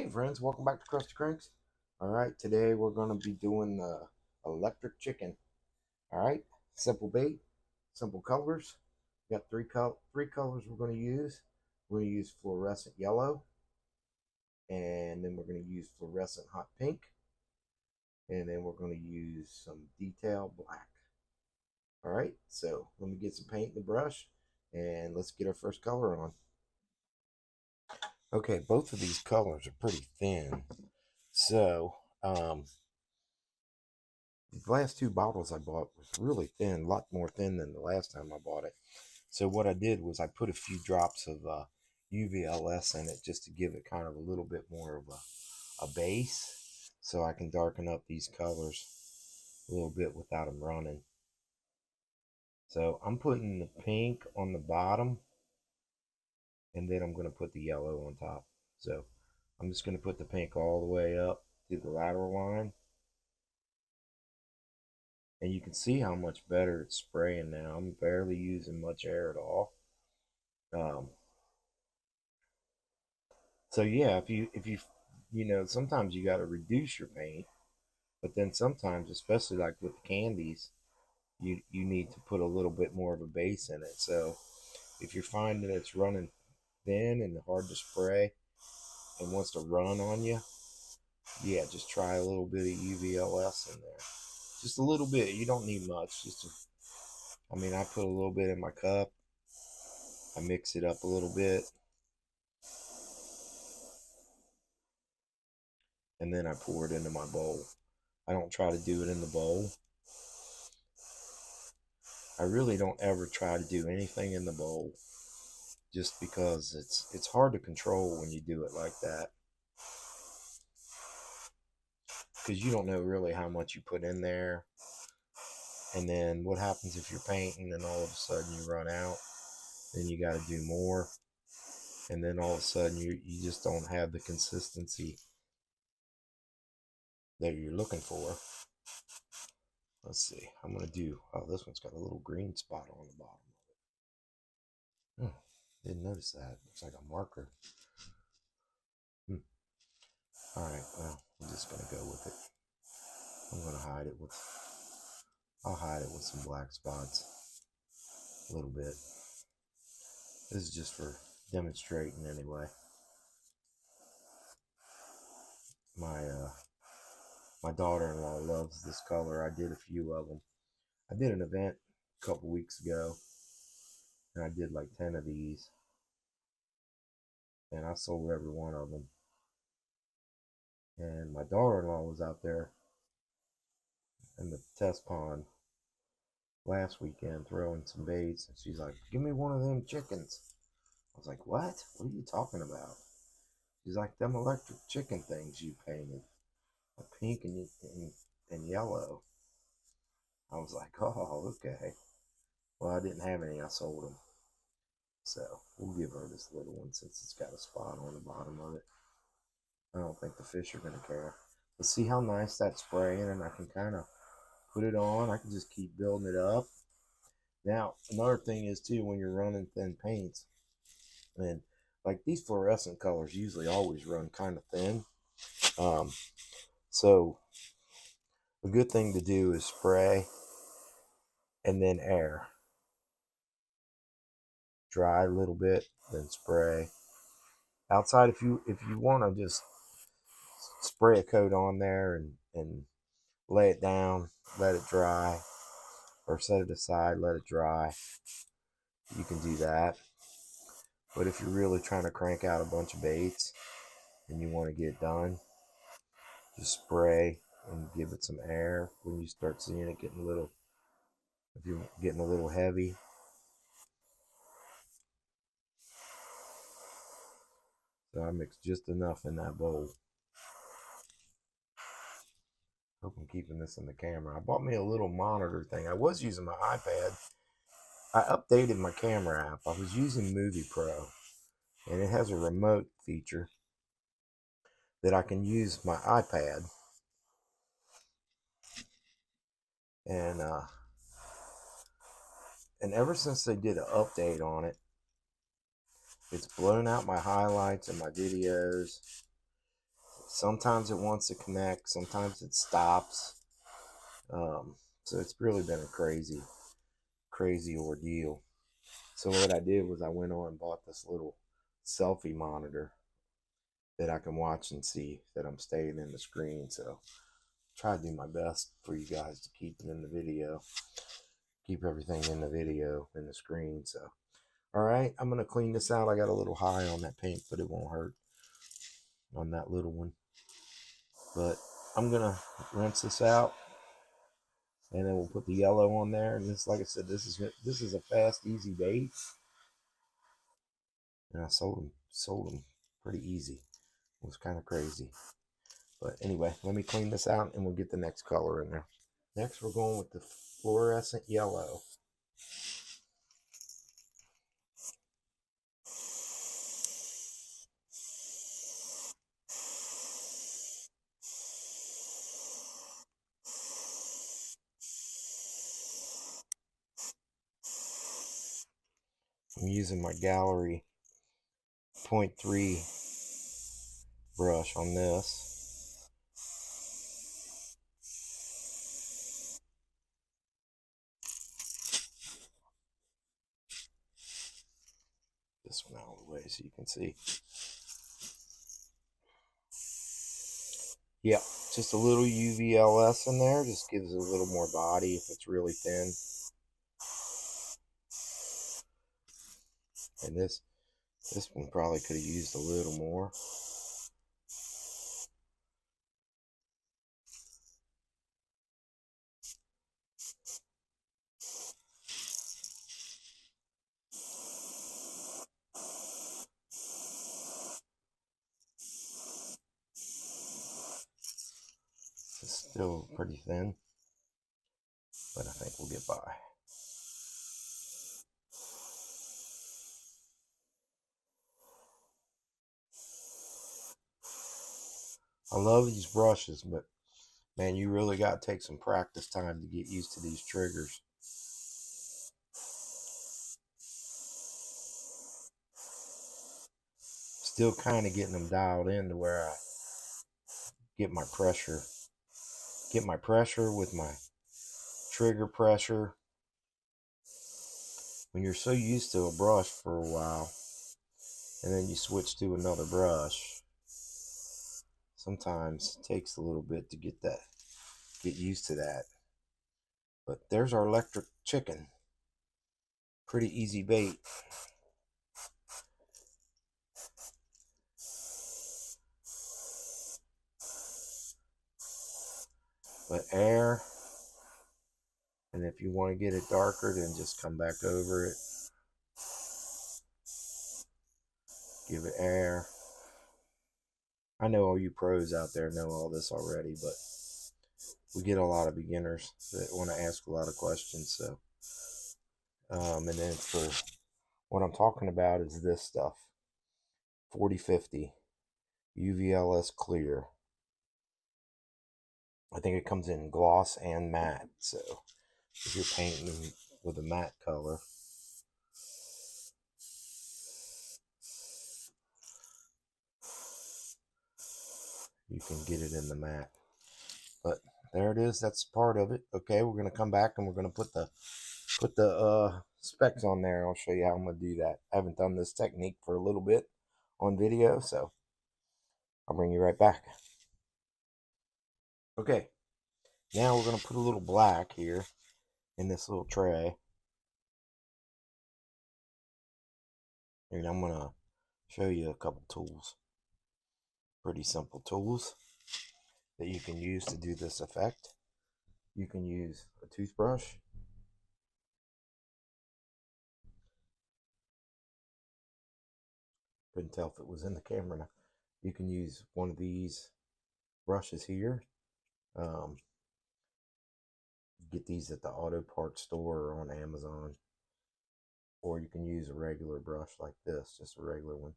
Hey friends, welcome back to Krusty Cranks. Alright, today we're going to be doing the electric chicken. Alright, simple bait, simple colors. We got three colors we're going to use. We're going to use Fluorescent Yellow, and then we're going to use Fluorescent Hot Pink, and then we're going to use some Detail Black. Alright, so let me get some paint in the brush, and let's get our first color on. Okay, both of these colors are pretty thin. So, the last two bottles I bought was really thin, a lot more thin than the last time I bought it. So what I did was I put a few drops of UVLS in it just to give it kind of a little bit more of a base, so I can darken up these colors a little bit without them running. So I'm putting the pink on the bottom, and then I'm going to put the yellow on top. So I'm just going to put the pink all the way up to the lateral line. And you can see how much better it's spraying now. I'm barely using much air at all. So yeah, if you sometimes you got to reduce your paint, but then sometimes, especially like with the candies, you need to put a little bit more of a base in it. So if you're finding it's running thin and hard to spray and wants to run on you, yeah, just try a little bit of UVLS in there. Just a little bit. You don't need much. I put a little bit in my cup. I mix it up a little bit, and then I pour it into my bowl. I don't try to do it in the bowl. I really don't ever try to do anything in the bowl, just because it's hard to control when you do it like that, because you don't know really how much you put in there. And then what happens if you're painting and all of a sudden you run out, then you got to do more, and then all of a sudden you just don't have the consistency that you're looking for. Let's see, I'm gonna do, oh, this one's got a little green spot on the bottom of it. Didn't notice that. Looks like a marker. Alright, well, I'm just gonna go with it. I'll hide it with some black spots a little bit. This is just for demonstrating anyway. My daughter-in-law loves this color. I did a few of them. I did an event a couple weeks ago, and I did like 10 of these, and I sold every one of them. And my daughter-in-law was out there in the test pond last weekend throwing some baits, and she's like, "Give me one of them chickens." I was like, "What? What are you talking about?" She's like, "Them electric chicken things you painted, a pink and yellow." I was like, "Oh, okay." Well, I didn't have any. I sold them. So we'll give her this little one since it's got a spot on the bottom of it. I don't think the fish are going to care. But see how nice that's spraying, and I can kind of put it on. I can just keep building it up. Now, another thing is too, when you're running thin paints, and like these fluorescent colors usually always run kind of thin. So a good thing to do is spray and then air. Dry a little bit, then spray. Outside, if you want to just spray a coat on there and lay it down, let it dry, or set it aside, let it dry, you can do that. But if you're really trying to crank out a bunch of baits and you want to get it done, just spray and give it some air. When you start seeing it getting a little, if you're getting a little heavy, so I mixed just enough in that bowl. Hope I'm keeping this in the camera. I bought me a little monitor thing. I was using my iPad. I updated my camera app. I was using Movie Pro, and it has a remote feature that I can use my iPad. And ever since they did an update on it, it's blown out my highlights and my videos. Sometimes it wants to connect, sometimes it stops. So it's really been a crazy ordeal. So what I did was I went on and bought this little selfie monitor that I can watch and see that I'm staying in the screen. So try to do my best for you guys to keep it in the video, keep everything in the video in the screen. So all right, I'm gonna clean this out. I got a little high on that paint, but it won't hurt on that little one. But I'm gonna rinse this out, and then we'll put the yellow on there. And this, like I said, this is a fast, easy bait, and I sold them pretty easy. It was kind of crazy. But anyway, let me clean this out and we'll get the next color in there. Next, we're going with the Fluorescent Yellow. I'm using my Gallery 0.3 brush on this. This one out of the way so you can see. Yeah, just a little UVLS in there. Just gives it a little more body if it's really thin. And this one probably could have used a little more. It's still pretty thin, but I think we'll get by. I love these brushes, but man, you really got to take some practice time to get used to these triggers. Still kind of getting them dialed in to where I get my pressure with my trigger pressure. When you're so used to a brush for a while and then you switch to another brush, sometimes it takes a little bit to get used to that. But there's our electric chicken. Pretty easy bait. But air, and if you want to get it darker, then just come back over it. Give it air. I know all you pros out there know all this already, but we get a lot of beginners that want to ask a lot of questions. So, and then for what I'm talking about is this stuff, 4050 UVLS clear. I think it comes in gloss and matte. So if you're painting with a matte color, you can get it in the matte. But there it is. That's part of it. Okay, we're gonna come back and we're gonna put the specs on there. I'll show you how I'm gonna do that. I haven't done this technique for a little bit on video, so I'll bring you right back. Okay, now we're gonna put a little black here in this little tray, and I'm gonna show you a couple tools. Pretty simple tools that you can use to do this effect. You can use a toothbrush. Couldn't tell if it was in the camera now. You can use one of these brushes here. Get these at the auto parts store or on Amazon. Or you can use a regular brush like this, just a regular one.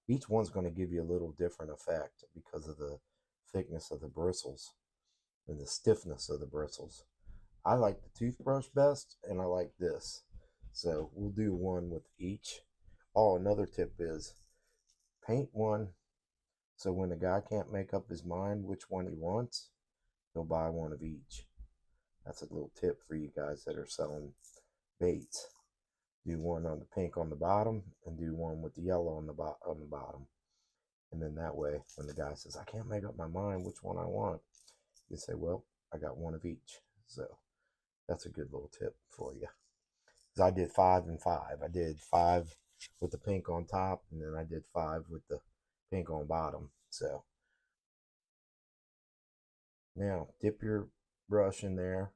Each one's going to give you a little different effect because of the thickness of the bristles and the stiffness of the bristles. I like the toothbrush best, and I like this. So we'll do one with each. Oh, another tip is paint one So when the guy can't make up his mind which one he wants, he'll buy one of each. That's a little tip for you guys that are selling baits. Do one on the pink on the bottom and do one with the yellow on the bottom. And then that way, when the guy says, I can't make up my mind which one I want, you say, well, I got one of each. So that's a good little tip for you. Because I did 5 and 5. I did 5 with the pink on top, and then I did 5 with the pink on bottom. So now dip your brush in there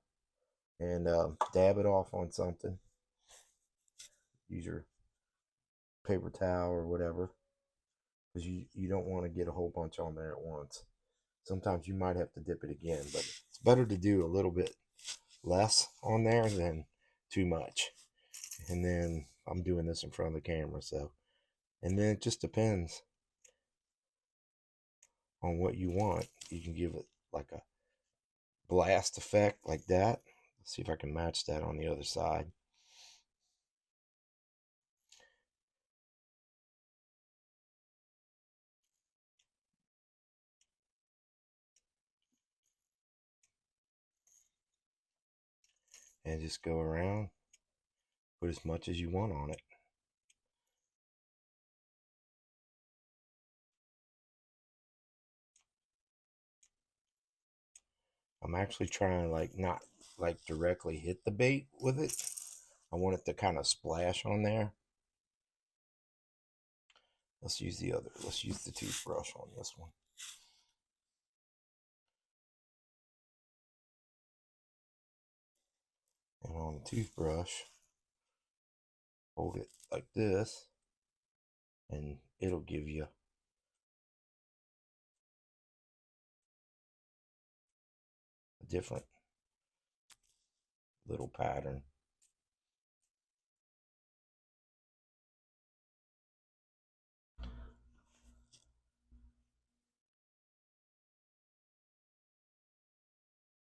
and dab it off on something. Use your paper towel or whatever, because you don't want to get a whole bunch on there at once. Sometimes you might have to dip it again, but it's better to do a little bit less on there than too much. And then I'm doing this in front of the camera, so, and then it just depends on what you want. You can give it like a blast effect like that. Let's see if I can match that on the other side. And just go around, put as much as you want on it. I'm actually trying to like not like directly hit the bait with it. I want it to kind of splash on there. Let's use the toothbrush on this one. And on the toothbrush, hold it like this, and it'll give you a different little pattern.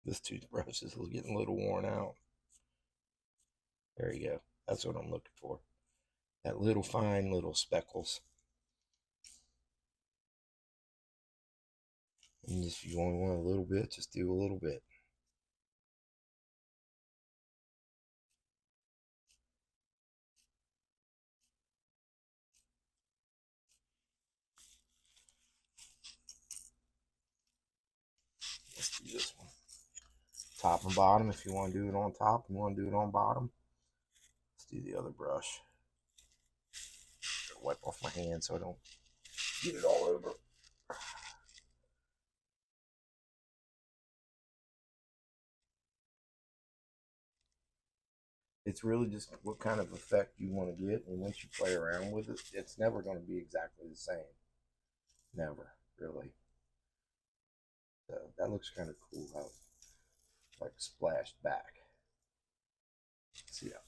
This toothbrush is getting a little worn out. There you go. That's what I'm looking for. That little fine little speckles. And if you only want a little bit, just do a little bit. Let's do this one. Top and bottom. If you want to do it on top, you want to do it on bottom. Let's do the other brush. Wipe off my hand so I don't get it all over. It's really just what kind of effect you want to get, and once you play around with it, it's never going to be exactly the same. Never, really. So that looks kind of cool how it's like splashed back. So yeah,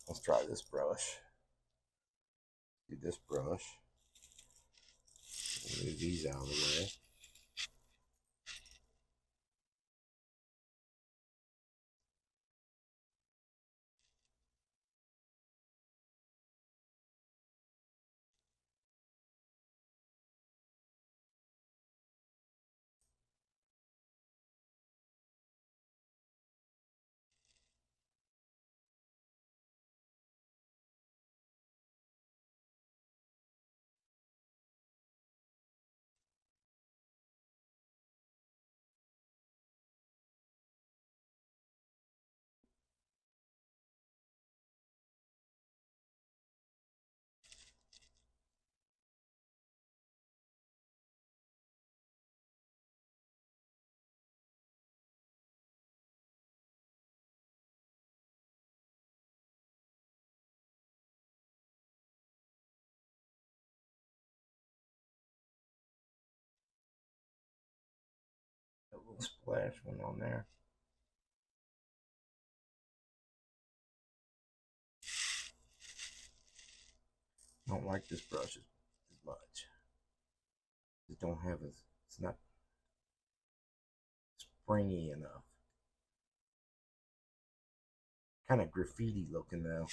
let's try this brush. Do this brush. Move these out of the way. A little splash went on there. I don't like this brush as much. It don't have it's not springy enough. Kind of graffiti looking though.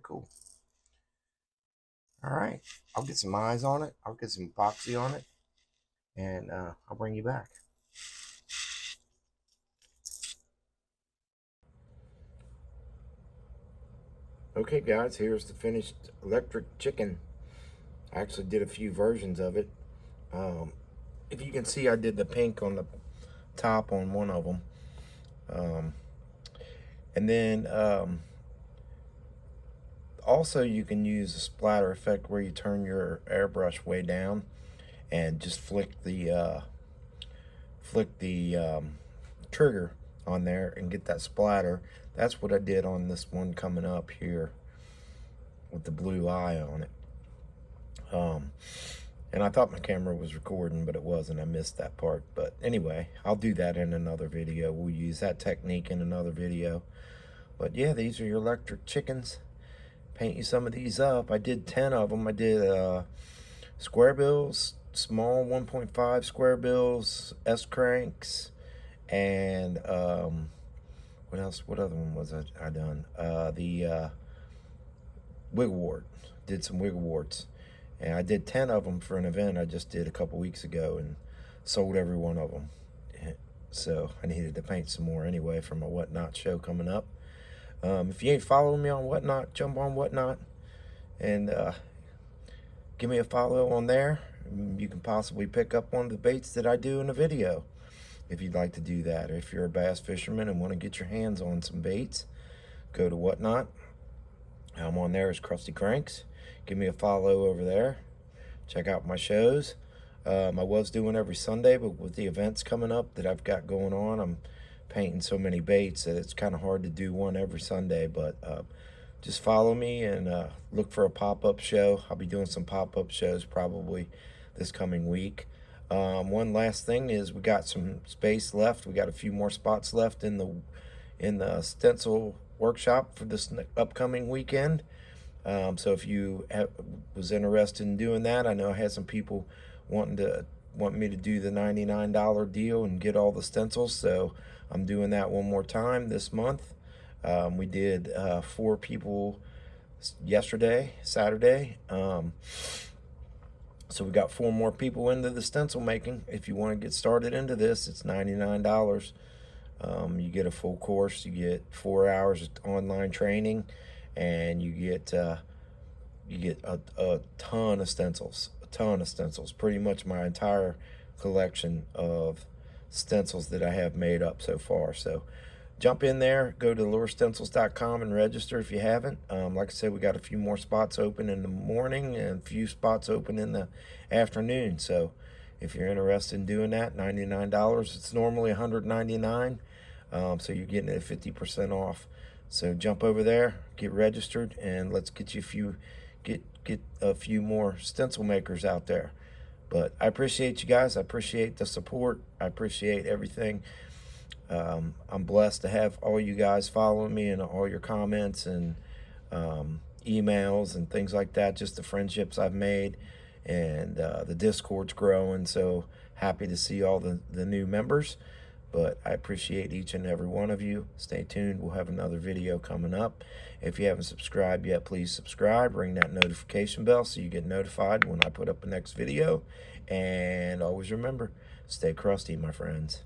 cool. All right, I'll get some eyes on it. I'll get some epoxy on it, and I'll bring you back. Okay, guys, here's the finished electric chicken. I actually did a few versions of it. If you can see, I did the pink on the top on one of them. And then also you can use a splatter effect where you turn your airbrush way down and just flick the trigger on there and get that splatter. That's what I did on this one coming up here with the blue eye on it. And I thought my camera was recording, but it wasn't. I missed that part. But anyway, I'll do that in another video. We'll use that technique in another video. But yeah, these are your electric chickens. Paint you some of these up. I did 10 of them. I did Squarebills, small 1.5 Squarebills, S-cranks, and what else? What other one was I done? The wigglewort. Did some wiggleworts. And I did 10 of them for an event I just did a couple weeks ago and sold every one of them. So I needed to paint some more anyway for my Whatnot show coming up. If you ain't following me on Whatnot, jump on Whatnot and give me a follow on there. You can possibly pick up one of the baits that I do in a video if you'd like to do that. Or if you're a bass fisherman and want to get your hands on some baits, go to Whatnot. I'm on there as Krusty Cranks. Give me a follow over there. Check out my shows. I was doing every Sunday, but with the events coming up that I've got going on, I'm painting so many baits that it's kind of hard to do one every Sunday. But just follow me and look for a pop-up show. I'll be doing some pop-up shows probably this coming week. One last thing is we got some space left. We got a few more spots left in the stencil workshop for this upcoming weekend. So if you was interested in doing that, I know I had some people want me to do the $99 deal and get all the stencils. So I'm doing that one more time this month. We did 4 people yesterday, Saturday. So we got 4 more people into the stencil making. If you want to get started into this, it's $99. You get a full course. You get 4 hours of online training, and you get a ton of stencils. Pretty much my entire collection of stencils that I have made up so far. So jump in there, go to lurestencils.com and register if you haven't. Like I said, we got a few more spots open in the morning and a few spots open in the afternoon. So if you're interested in doing that, $99. It's normally $199. So you're getting it 50% off. So jump over there, get registered, and let's get you get a few more stencil makers out there. But I appreciate you guys. I appreciate the support. I appreciate everything. I'm blessed to have all you guys following me and all your comments and emails and things like that. Just the friendships I've made, and the Discord's growing. So happy to see all the new members. But I appreciate each and every one of you. Stay tuned. We'll have another video coming up. If you haven't subscribed yet, please subscribe. Ring that notification bell so you get notified when I put up the next video. And always remember, stay crusty, my friends.